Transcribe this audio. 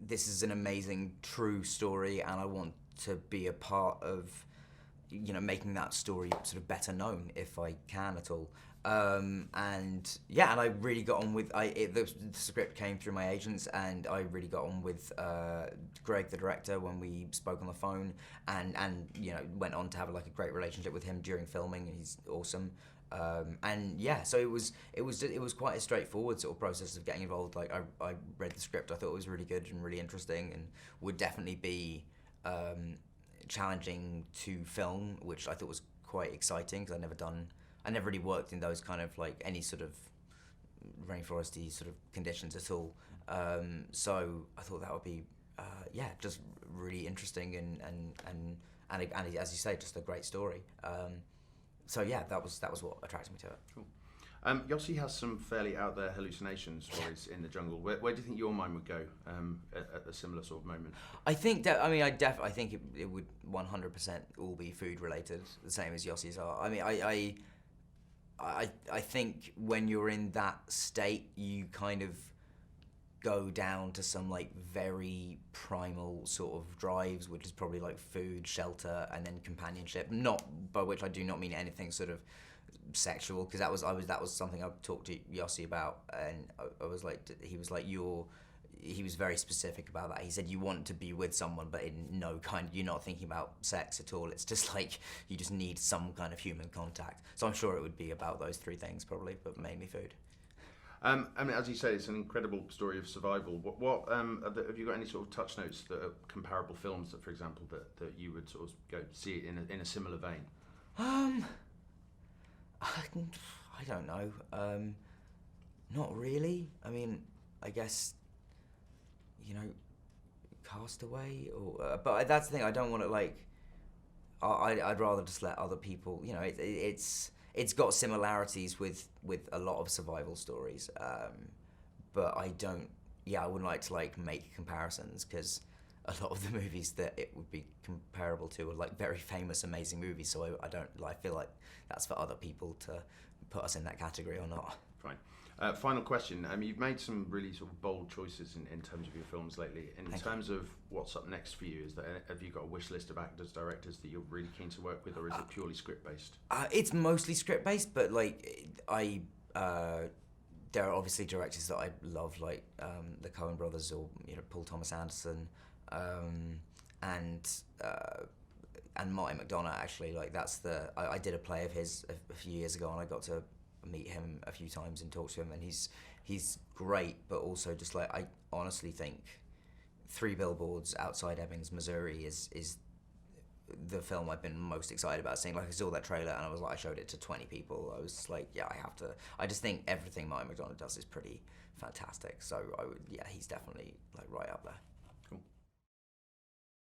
this is an amazing true story, and I want to be a part of, making that story sort of better known if I can at all. And I really got on with the script came through my agents, and I really got on with Greg, the director, when we spoke on the phone, and went on to have like a great relationship with him during filming, and he's awesome. So it was quite a straightforward sort of process of getting involved. Like I read the script, I thought it was really good and really interesting, and would definitely be challenging to film, which I thought was quite exciting because I never really worked in those kind of like any sort of rainforesty sort of conditions at all. So I thought that would be just really interesting and as you say, just a great story. That was what attracted me to it. Cool. Yossi has some fairly out there hallucination stories in the jungle. Where do you think your mind would go at a similar sort of moment? I think that I think it would 100% all be food related, the same as Yossi's are. I mean, I think when you're in that state, you kind of go down to some like very primal sort of drives, which is probably like food, shelter, and then companionship. Not by which I do not mean anything sort of sexual, because that was something I talked to Yossi about, and I was like, he was like, he was very specific about that. He said you want to be with someone, but in no kind, you're not thinking about sex at all. It's just like you just need some kind of human contact. So I'm sure it would be about those three things probably, but mainly food. I mean, as you say, it's an incredible story of survival. What have you got any sort of touch notes that are comparable films that, for example, that you would sort of go see it in a similar vein? I don't know. Not really. I mean, I guess, Castaway, or but that's the thing. I don't want to like. I'd rather just let other people. It's got similarities with a lot of survival stories, but I don't. Yeah, I wouldn't like to like make comparisons, because a lot of the movies that it would be comparable to are like very famous, amazing movies. So I don't. I feel like that's for other people to put us in that category or not. Fine. Final question. You've made some really sort of bold choices in terms of your films lately. In terms of what's up next for you, have you got a wish list of actors, directors that you're really keen to work with, or is it purely script based? It's mostly script based, but like there are obviously directors that I love, like the Coen brothers, or Paul Thomas Anderson, and Martin McDonagh. Actually, like I did a play of his a few years ago, and I got to meet him a few times and talk to him, and he's great, but also just like I honestly think 3 Billboards Outside Ebbing, Missouri is the film I've been most excited about seeing. Like I saw that trailer and I was like, I showed it to 20 people. I was like, yeah, I have to. I just think everything Martin McDonagh does is pretty fantastic. So he's definitely like right up there.